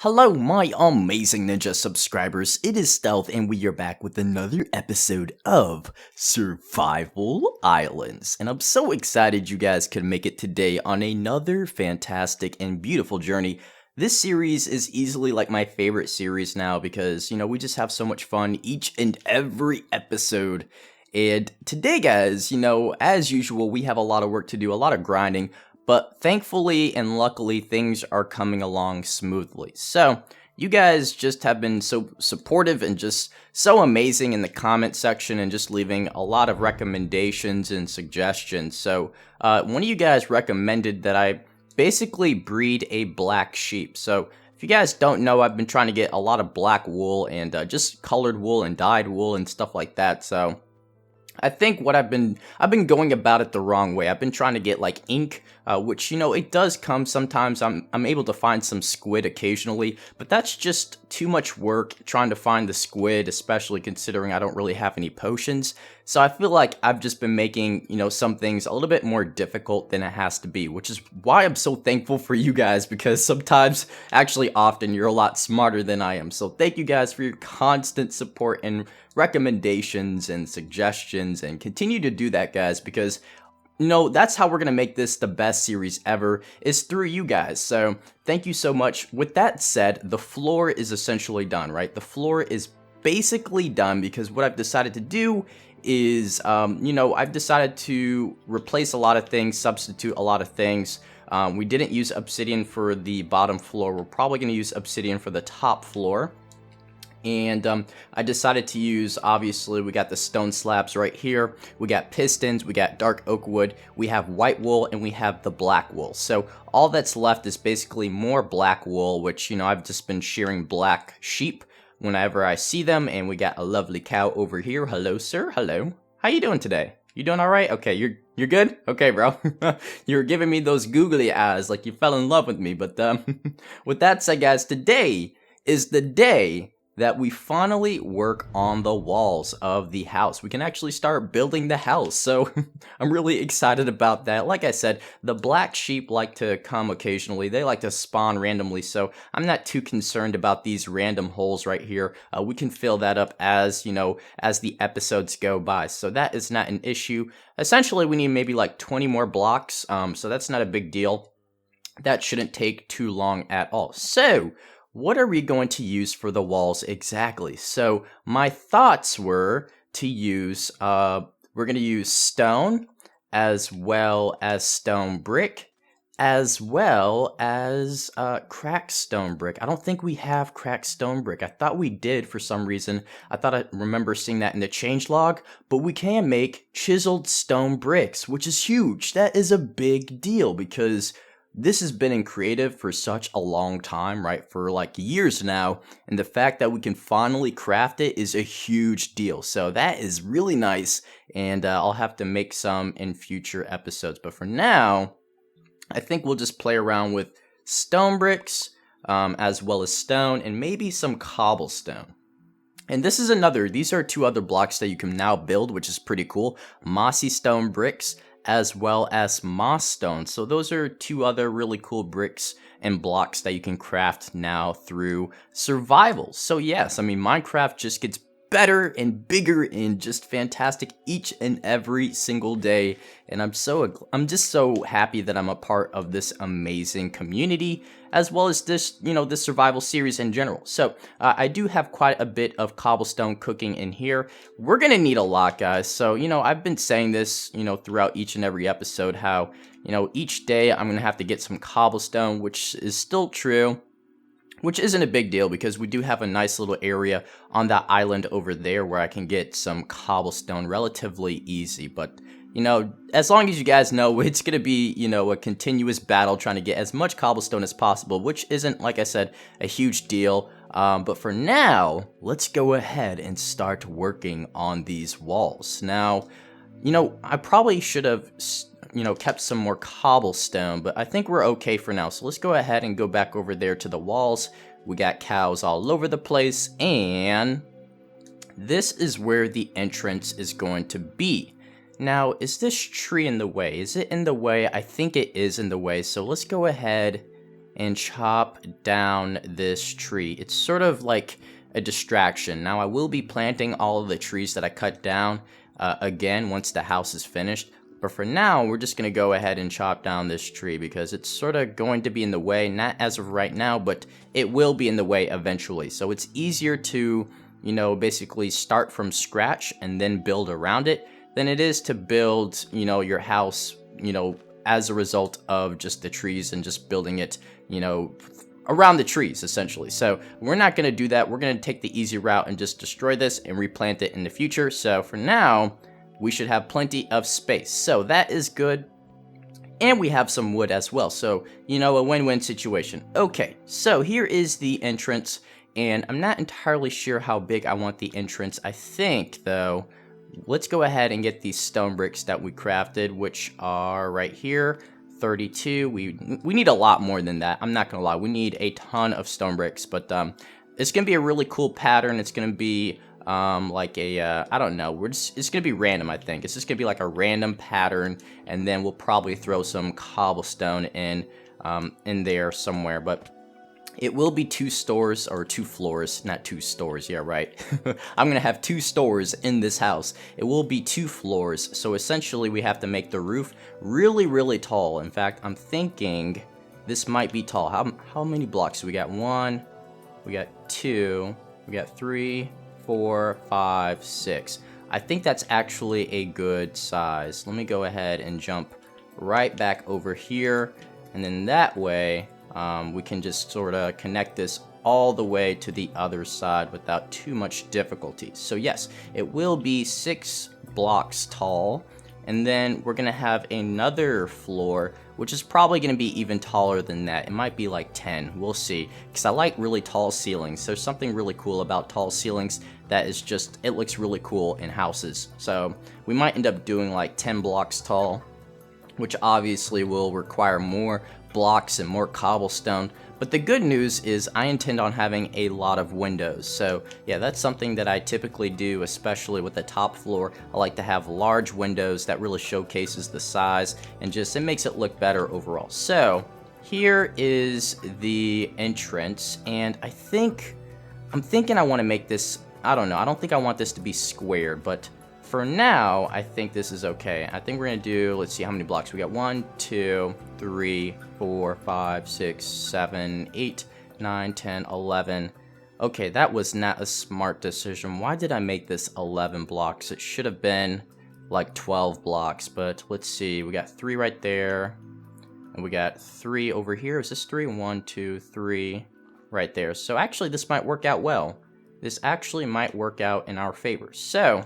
Hello, my amazing ninja subscribers. It is Stealth, and we are back with another episode of Survival Islands. And I'm so excited you guys could make it today on another fantastic and beautiful journey. This series is easily like my favorite series now because, we just have so much fun each and every episode. And today, guys, as usual, we have a lot of work to do, a lot of grinding. But thankfully and luckily, things are coming along smoothly. So, you guys just have been so supportive and just so amazing in the comment section and just leaving a lot of recommendations and suggestions. So, one of you guys recommended that I basically breed a black sheep. So, if you guys don't know, I've been trying to get a lot of black wool and just colored wool and dyed wool and stuff like that. So, I think what I've been going about it the wrong way. I've been trying to get like ink, which it does come sometimes. I'm able to find some squid occasionally, but that's just too much work trying to find the squid, especially considering I don't really have any potions. So I feel like I've just been making some things a little bit more difficult than it has to be, which is why I'm so thankful for you guys, because sometimes, actually often, you're a lot smarter than I am. So thank you guys for your constant support and recommendations and suggestions, and continue to do that, guys, because that's how we're gonna make this the best series ever, is through you guys. So thank you so much. With that said, the floor is essentially done, right? The floor is basically done because what I've decided to do is I've decided to replace a lot of things, substitute a lot of things. We didn't use obsidian for the bottom floor. We're probably gonna use obsidian for the top floor. And I decided to use, obviously, we got the stone slabs right here, we got pistons, we got dark oak wood, we have white wool, and we have the black wool. So all that's left is basically more black wool, which, I've just been shearing black sheep whenever I see them. And we got a lovely cow over here. Hello, sir. Hello. How you doing today? You doing all right? Okay, you're good? Okay, bro. You're giving me those googly eyes like you fell in love with me. But with that said, guys, today is the day that we finally work on the walls of the house. We can actually start building the house, so I'm really excited about that. Like I said, the black sheep like to come occasionally. They like to spawn randomly, so I'm not too concerned about these random holes right here. We can fill that up as, as the episodes go by, so that is not an issue. Essentially, we need maybe like 20 more blocks, so that's not a big deal. That shouldn't take too long at all. So, what are we going to use for the walls exactly? So my thoughts were to use, we're going to use stone, as well as stone brick, as well as cracked stone brick. I don't think we have cracked stone brick. I thought we did for some reason. I thought I remember seeing that in the changelog, but we can make chiseled stone bricks, which is huge. That is a big deal because this has been in creative for such a long time, right? For like years now. And the fact that we can finally craft it is a huge deal. So that is really nice. And I'll have to make some in future episodes. But for now, I think we'll just play around with stone bricks, as well as stone, and maybe some cobblestone. And this is these are two other blocks that you can now build, which is pretty cool. Mossy stone bricks, as well as moss stone. So those are two other really cool bricks and blocks that you can craft now through survival. So yes, Minecraft just gets better and bigger and just fantastic each and every single day. And I'm just so happy that I'm a part of this amazing community, as well as this, this survival series in general. So I do have quite a bit of cobblestone cooking in here. We're gonna need a lot, guys. So, I've been saying this, throughout each and every episode, how, each day I'm gonna have to get some cobblestone, which is still true. Which isn't a big deal because we do have a nice little area on that island over there where I can get some cobblestone relatively easy. But, as long as you guys know, it's going to be, a continuous battle trying to get as much cobblestone as possible, which isn't, like I said, a huge deal. But for now, let's go ahead and start working on these walls. Now, I probably should have kept some more cobblestone, but I think we're okay for now. So let's go ahead and go back over there to the walls. We got cows all over the place, and this is where the entrance is going to be. Now, is this tree in the way? Is it in the way? I think it is in the way, so let's go ahead and chop down this tree. It's sort of like a distraction. Now I will be planting all of the trees that I cut down again once the house is finished. But for now, we're just going to go ahead and chop down this tree because it's sort of going to be in the way, not as of right now, but it will be in the way eventually. So it's easier to, you know, basically start from scratch and then build around it than it is to build, you know, your house, you know, as a result of just the trees and just building it, you know, around the trees essentially. So we're not going to do that. We're going to take the easy route and just destroy this and replant it in the future. So for now, we should have plenty of space. So that is good. And we have some wood as well. So, you know, a win-win situation. Okay, so here is the entrance. And I'm not entirely sure how big I want the entrance. I think, though, let's go ahead and get these stone bricks that we crafted, which are right here. 32. We need a lot more than that. I'm not going to lie. We need a ton of stone bricks. But it's going to be a really cool pattern. It's going to be like a I don't know, it's gonna be random. I think it's just gonna be like a random pattern, and then we'll probably throw some cobblestone in there somewhere. But it will be 2 stores, or 2 floors, not 2 stores. Yeah, right. I'm gonna have 2 stores in this house. It will be 2 floors, so essentially we have to make the roof really tall. In fact, I'm thinking this might be tall. How many blocks do we got? 1, we got 2, we got 3, 4, 5, 6. I think that's actually a good size. Let me go ahead and jump right back over here, and then that way we can just sort of connect this all the way to the other side without too much difficulty. So yes, it will be 6 blocks tall, and then we're gonna have another floor which is probably going to be even taller than that. It might be like 10. We'll see, because I like really tall ceilings. There's something really cool about tall ceilings that is just, it looks really cool in houses. So we might end up doing like 10 blocks tall, which obviously will require more blocks and more cobblestone. But the good news is I intend on having a lot of windows. So yeah, that's something that I typically do, especially with the top floor. I like to have large windows that really showcases the size and just, it makes it look better overall. So here is the entrance, and I'm thinking I want to make this, I don't know, I don't think I want this to be square, but for now, I think this is okay. I think we're gonna do, let's see how many blocks we got. 1, 2, 3, 4, 5, 6, 7, 8, 9, 10, 11. Okay, that was not a smart decision. Why did I make this 11 blocks? It should have been like 12 blocks, but let's see. We got 3 right there, and we got 3 over here. Is this 3? 1, 2, 3 right there. So actually, this might work out well. This actually might work out in our favor. So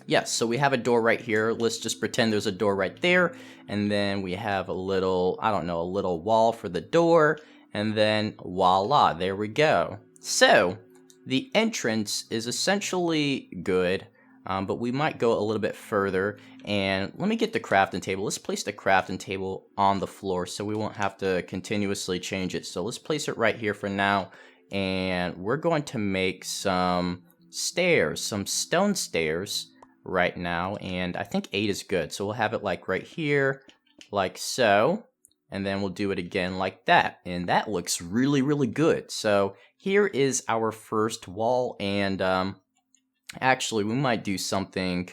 yes, so we have a door right here. Let's just pretend there's a door right there. And then we have a little, I don't know, a little wall for the door. And then voila, there we go. So the entrance is essentially good, but we might go a little bit further. And let me get the crafting table. Let's place the crafting table on the floor so we won't have to continuously change it. So let's place it right here for now. And we're going to make some stairs, some stone stairs right now, and I think 8 is good, so we'll have it like right here, like so, and then we'll do it again like that, and that looks really good. So here is our first wall, and actually we might do something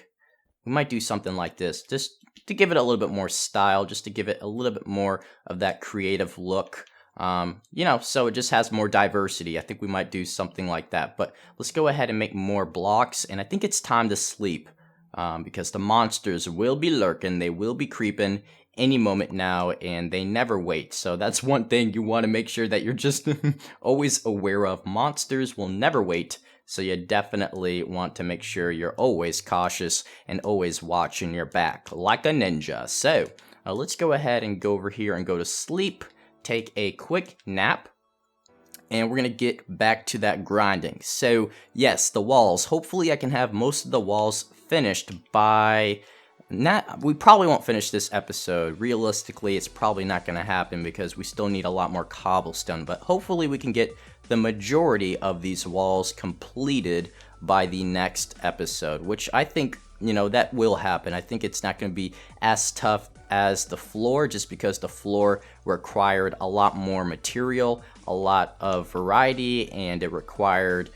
like this, just to give it a little bit more style, just to give it a little bit more of that creative look. You know, so it just has more diversity. I think we might do something like that, but let's go ahead and make more blocks, and I think it's time to sleep. Because the monsters will be lurking, they will be creeping any moment now, and they never wait. So that's one thing you want to make sure that you're just always aware of. Monsters will never wait, so you definitely want to make sure you're always cautious and always watching your back like a ninja. So let's go ahead and go over here and go to sleep, take a quick nap, and we're going to get back to that grinding. So yes, the walls, hopefully I can have most of the walls finished by, we probably won't finish this episode. Realistically, it's probably not going to happen because we still need a lot more cobblestone, but hopefully we can get the majority of these walls completed by the next episode, which I think, you know, that will happen. I think it's not going to be as tough as the floor, just because the floor required a lot more material, a lot of variety, and it required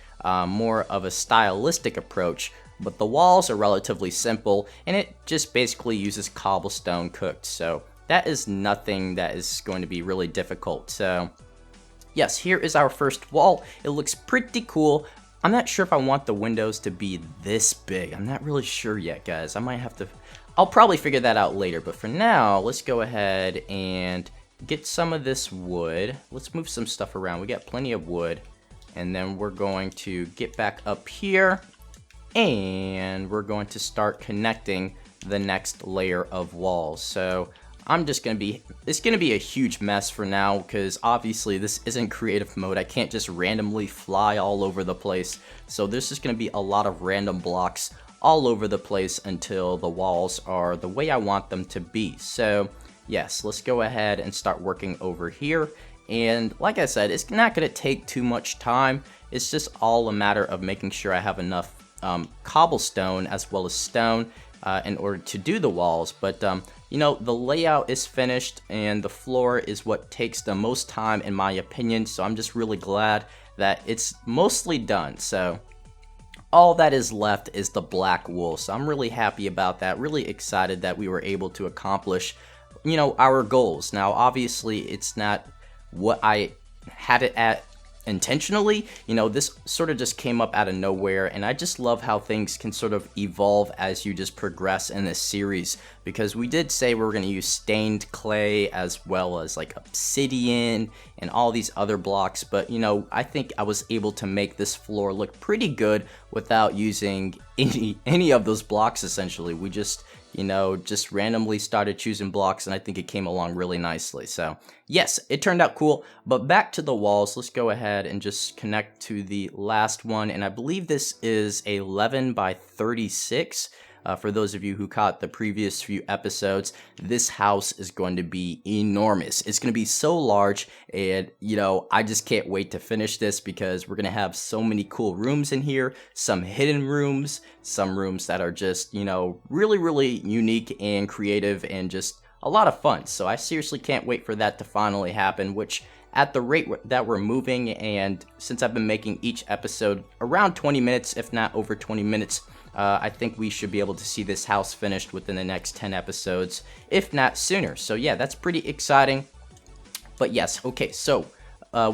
more of a stylistic approach. But the walls are relatively simple, and it just basically uses cobblestone cooked. So that is nothing that is going to be really difficult. So yes, here is our first wall. It looks pretty cool. I'm not sure if I want the windows to be this big. I'm not really sure yet, guys. I might have to... I'll probably figure that out later. But for now, let's go ahead and get some of this wood. Let's move some stuff around. We got plenty of wood. And then we're going to get back up here. And we're going to start connecting the next layer of walls. So I'm just going to be, it's going to be a huge mess for now, because obviously this isn't creative mode. I can't just randomly fly all over the place. So there's just going to be a lot of random blocks all over the place until the walls are the way I want them to be. So yes, let's go ahead and start working over here. And like I said, it's not going to take too much time. It's just all a matter of making sure I have enough cobblestone as well as stone in order to do the walls. But you know, the layout is finished and the floor is what takes the most time in my opinion, so I'm just really glad that it's mostly done. So all that is left is the black wool, so I'm really happy about that, really excited that we were able to accomplish, you know, our goals. Now obviously it's not what I had it at intentionally, you know, this sort of just came up out of nowhere, and I just love how things can sort of evolve as you just progress in this series, because we did say we were going to use stained clay as well as like obsidian and all these other blocks, but you know, I think I was able to make this floor look pretty good without using any of those blocks. Essentially we just, you know, just randomly started choosing blocks, and I think it came along really nicely. So yes, it turned out cool. But back to the walls, let's go ahead and just connect to the last one, and I believe this is 11 by 36. For those of you who caught the previous few episodes, this house is going to be enormous. It's going to be so large, and you know, I just can't wait to finish this, because we're going to have so many cool rooms in here, some hidden rooms, some rooms that are just, you know, really unique and creative and just a lot of fun. So I seriously can't wait for that to finally happen, which at the rate that we're moving, and since I've been making each episode around 20 minutes, if not over 20 minutes, I think we should be able to see this house finished within the next 10 episodes, if not sooner. So yeah, that's pretty exciting. But yes, okay, so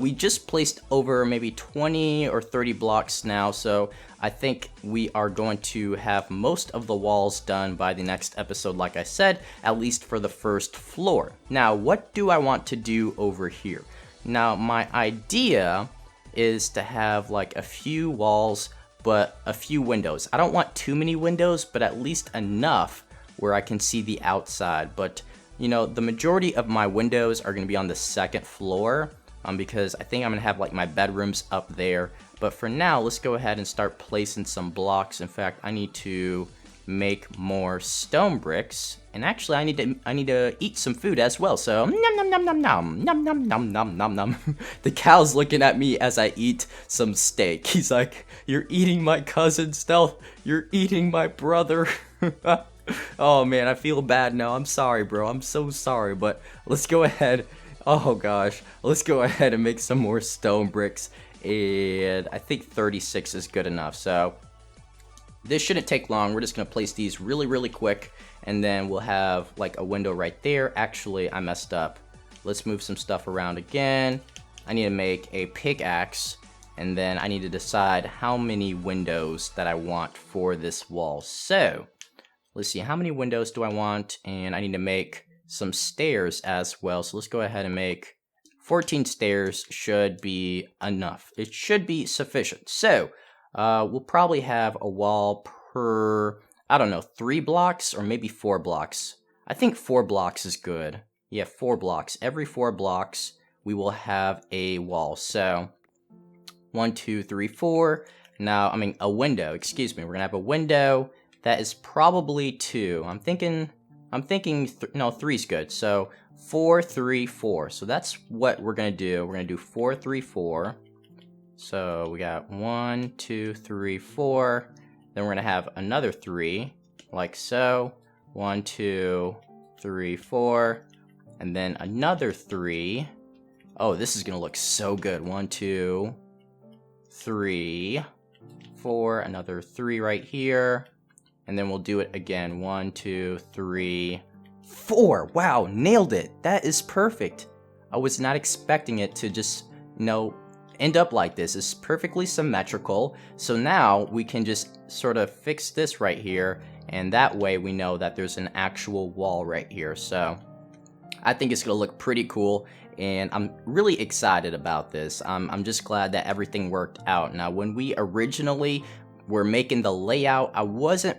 we just placed over maybe 20 or 30 blocks now, so I think we are going to have most of the walls done by the next episode, like I said, at least for the first floor. Now, what do I want to do over here? Now, my idea is to have like a few walls, but a few windows. I don't want too many windows, but at least enough where I can see the outside. But you know, the majority of my windows are going to be on the second floor, because I think I'm going to have like my bedrooms up there. But for now, let's go ahead and start placing some blocks. In fact, I need to make more stone bricks, and actually I need to eat some food as well. So nom nom nom nom nom nom nom nom nom nom nom. The cow's looking at me as I eat some steak. He's like, "You're eating my cousin, Stealth. You're eating my brother." Oh man, I feel bad now. I'm sorry, bro. I'm so sorry. But let's go ahead. Oh gosh, let's go ahead and make some more stone bricks, and I think 36 is good enough. So this shouldn't take long. We're just going to place these really quick, and then we'll have like a window right there. Actually, I messed up. Let's move some stuff around again. I need to make a pickaxe, and then I need to decide how many windows that I want for this wall. So let's see, how many windows do I want? And I need to make some stairs as well. So let's go ahead and make 14 stairs. Should be enough. It should be sufficient. So we'll probably have a wall per, I don't know, 3 blocks or maybe 4 blocks. I think 4 blocks is good. Yeah, 4 blocks. Every 4 blocks, we will have a wall. So 1, 2, 3, 4. Now, I mean, a window, excuse me. We're going to have a window. That is probably 2. I'm thinking, no, 3's good. So 4, 3, 4. So that's what we're going to do. We're going to do 4, 3, 4. So we got 1, 2, 3, 4. Then we're going to have another 3, like so. 1, 2, 3, 4, and then another 3. Oh, this is gonna look so good. 1, 2, 3, 4, another 3 right here, and then we'll do it again. 1, 2, 3, 4. Wow, nailed it. That is perfect. I was not expecting it to just, end up like this. It's perfectly symmetrical. So now we can just sort of fix this right here, and that way we know that there's an actual wall right here. So I think it's gonna look pretty cool, and I'm really excited about this. I'm just glad that everything worked out. Now, when we originally were making the layout, I wasn't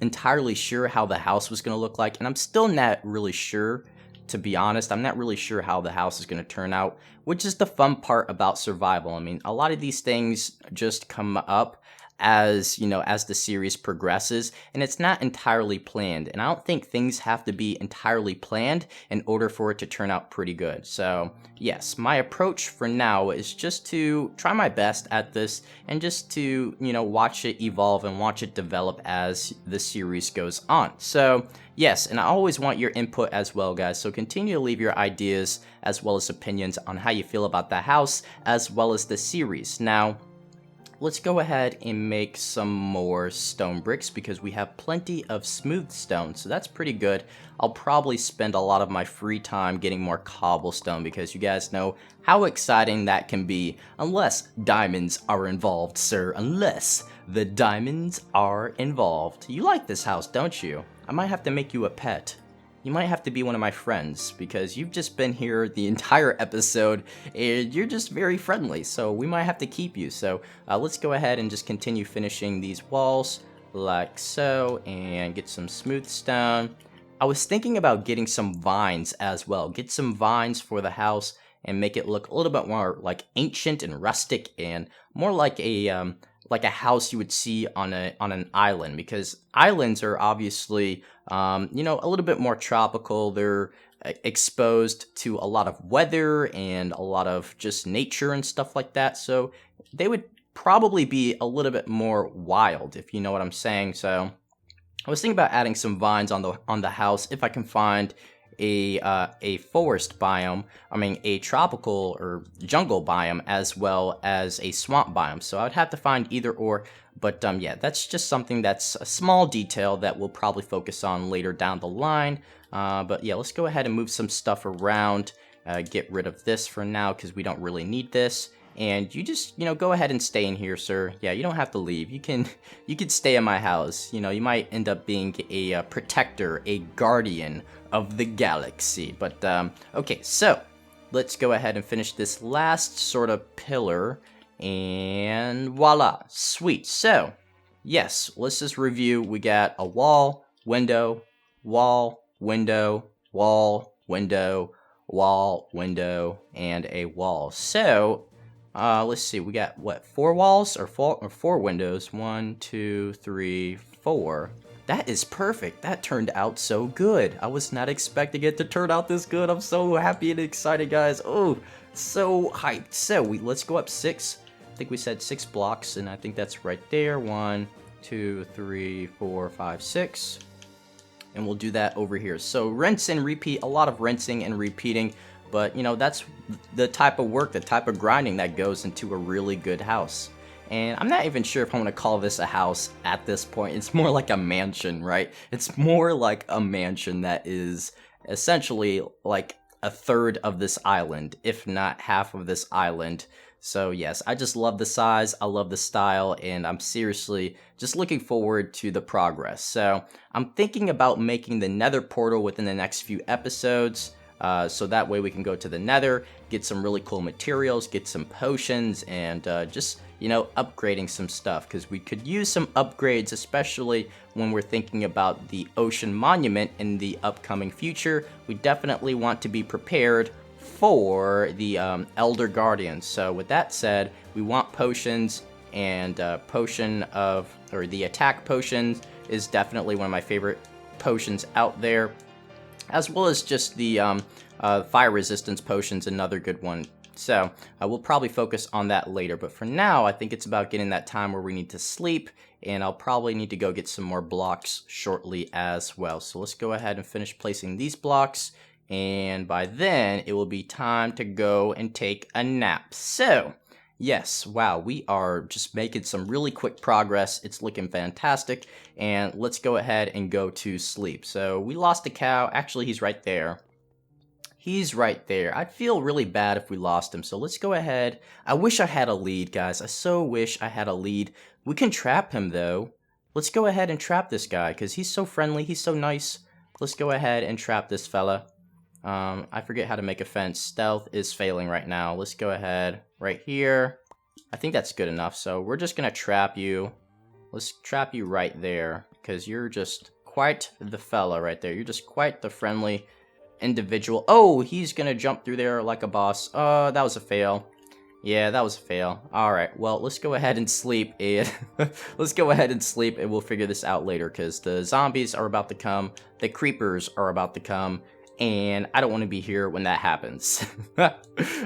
entirely sure how the house was gonna look like, and I'm still not really sure. To be honest, I'm not really sure how the house is going to turn out, which is the fun part about survival. I mean, a lot of these things just come up as, as the series progresses, and it's not entirely planned. And I don't think things have to be entirely planned in order for it to turn out pretty good. So, yes, my approach for now is just to try my best at this and just to, watch it evolve and watch it develop as the series goes on. So, yes, and I always want your input as well, guys. So continue to leave your ideas as well as opinions on how you feel about the house as well as the series. Now, let's go ahead and make some more stone bricks because we have plenty of smooth stone, so that's pretty good. I'll probably spend a lot of my free time getting more cobblestone because you guys know how exciting that can be unless diamonds are involved, sir. Unless the diamonds are involved. You like this house, don't you? I might have to make you a pet. You might have to be one of my friends because you've just been here the entire episode and you're just very friendly, so we might have to keep you. So let's go ahead and just continue finishing these walls like so and get some smooth stone. I was thinking about getting some vines as well. Get some vines for the house and make it look a little bit more like ancient and rustic and more like a house you would see on an island, because islands are obviously a little bit more tropical. They're exposed to a lot of weather and a lot of just nature and stuff like that, so they would probably be a little bit more wild, if you know what I'm saying. So I was thinking about adding some vines on the house if I can find a forest biome, a tropical or jungle biome, as well as a swamp biome. So I would have to find either or, but yeah, that's just something that's a small detail that we'll probably focus on later down the line. But yeah, let's go ahead and move some stuff around, get rid of this for now because we don't really need this. And you just, go ahead and stay in here, sir. Yeah, you don't have to leave. You can stay in my house. You might end up being a protector, a guardian of the galaxy. But, okay, so let's go ahead and finish this last sort of pillar. And voila, sweet. So, yes, let's just review. We got a wall, window, wall, window, wall, window, wall, window, and a wall. So, let's see, we got what, 4 walls or 4 windows? 1, 2, 3, 4. That is perfect. That turned out so good. I was not expecting it to turn out this good. I'm so happy and excited, guys. Oh, so hyped. So let's go up 6. I think we said 6 blocks, and I think that's right there. 1, 2, 3, 4, 5, 6. And we'll do that over here. So rinse and repeat, a lot of rinsing and repeating. But, that's the type of work, the type of grinding that goes into a really good house. And I'm not even sure if I want to call this a house at this point. It's more like a mansion, right? It's more like a mansion that is essentially like a third of this island, if not half of this island. So yes, I just love the size, I love the style, and I'm seriously just looking forward to the progress. So I'm thinking about making the Nether portal within the next few episodes. So that way we can go to the Nether, get some really cool materials, get some potions, and just, upgrading some stuff, because we could use some upgrades, especially when we're thinking about the ocean monument in the upcoming future. We definitely want to be prepared for the Elder Guardians. So with that said, we want potions, and the attack potions is definitely one of my favorite potions out there, as well as just the fire resistance potion's another good one So we'll probably focus on that later, but for now I think it's about getting that time where we need to sleep, and I'll probably need to go get some more blocks shortly as well. So let's go ahead and finish placing these blocks, and by then it will be time to go and take a nap. So yes, wow, we are just making some really quick progress. It's looking fantastic, and let's go ahead and go to sleep. So we lost a cow. Actually, he's right there. He's right there. I'd feel really bad if we lost him, so let's go ahead. I wish I had a lead, guys. I so wish I had a lead. We can trap him, though. Let's go ahead and trap this guy, because he's so friendly. He's so nice. Let's go ahead and trap this fella. I forget how to make a fence. Stealth is failing right now. Let's go ahead right here. I think that's good enough, so we're just going to trap you. Let's trap you right there, because you're just quite the fella right there. You're just quite the friendly individual. Oh, he's gonna jump through there like a boss. That was a fail. Yeah, that was a fail. Alright, well, let's go ahead and sleep, and let's go ahead and sleep, and we'll figure this out later, because the zombies are about to come, the creepers are about to come, and I don't want to be here when that happens.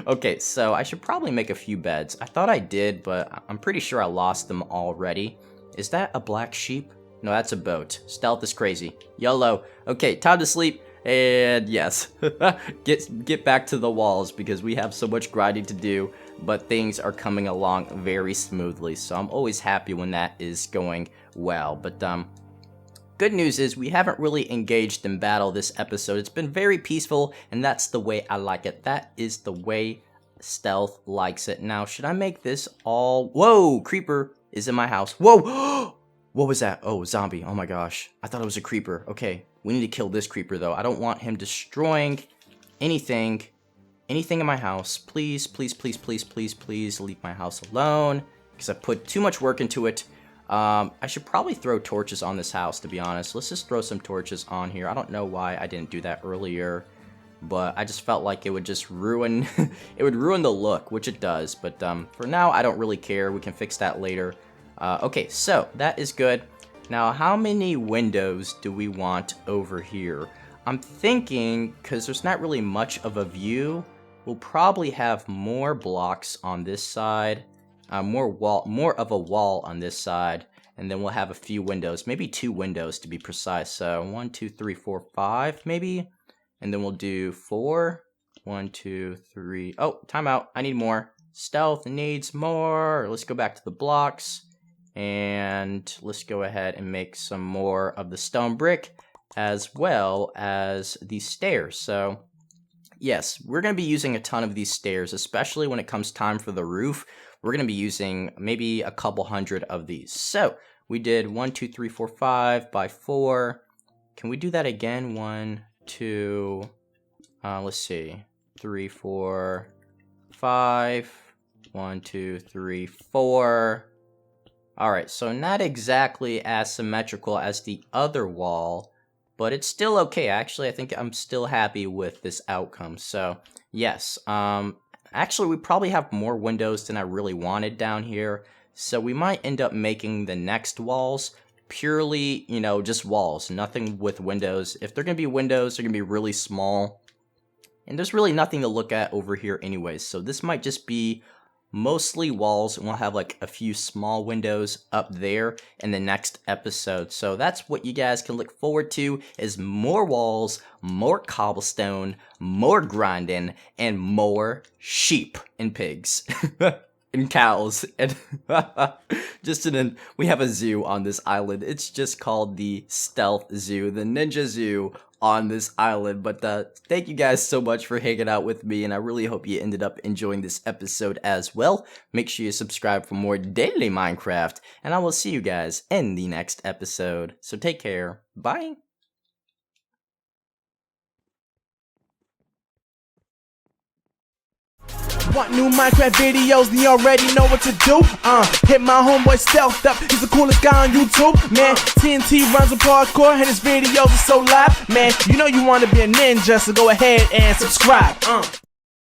Okay, so I should probably make a few beds. I thought I did, but I'm pretty sure I lost them already. Is that a black sheep? No, that's a boat. Stealth is crazy. YOLO. Okay, time to sleep. And yes, get back to the walls, because we have so much grinding to do, but things are coming along very smoothly, so I'm always happy when that is going well. But good news is we haven't really engaged in battle this episode. It's been very peaceful, and that's the way I like it. That is the way Stealth likes it. Now, should I make this all... Whoa, creeper is in my house. Whoa! What was that? Oh, zombie. Oh my gosh. I thought it was a creeper. Okay, we need to kill this creeper, though. I don't want him destroying anything in my house. Please, please, please, please, please, please leave my house alone, because I put too much work into it. I should probably throw torches on this house, to be honest. Let's just throw some torches on here. I don't know why I didn't do that earlier, but I just felt like it would just ruin it would ruin the look, which it does. But for now, I don't really care. We can fix that later. Okay, so that is good. Now, how many windows do we want over here? I'm thinking, because there's not really much of a view, we'll probably have more blocks on this side, more of a wall on this side, and then we'll have a few windows, maybe 2 windows to be precise. So 1, 2, 3, 4, 5 maybe, and then we'll do 4. 1, 2, 3. Oh, timeout. I need more. Stealth needs more. Let's go back to the blocks. And let's go ahead and make some more of the stone brick, as well as these stairs. So yes, we're going to be using a ton of these stairs, especially when it comes time for the roof. We're going to be using maybe a couple hundred of these. So we did 1, 2, 3, 4, 5 by 4. Can we do that again? 1, 2, let's see, 3, 4, 5. 1, 2, 3, 4. Alright, so not exactly as symmetrical as the other wall, but it's still okay. Actually, I think I'm still happy with this outcome. So, yes, actually, we probably have more windows than I really wanted down here, so we might end up making the next walls purely, you know, just walls, nothing with windows. If they're going to be windows, they're going to be really small, and there's really nothing to look at over here anyways, so this might just be mostly walls, and we'll have like a few small windows up there in the next episode. So that's what you guys can look forward to, is more walls, more cobblestone, more grinding, and more sheep and pigs and cows. And we have a zoo on this island. It's just called the Stealth Zoo, the Ninja Zoo on this island. But thank you guys so much for hanging out with me, and I really hope you ended up enjoying this episode as well. Make sure you subscribe for more daily Minecraft, and I will see you guys in the next episode. So take care. Bye. Want new Minecraft videos, then you already know what to do. Hit my homeboy Stealth up, he's the coolest guy on YouTube. Man, TNT runs with parkour, and his videos are so live. Man, you know you want to be a ninja, so go ahead and subscribe.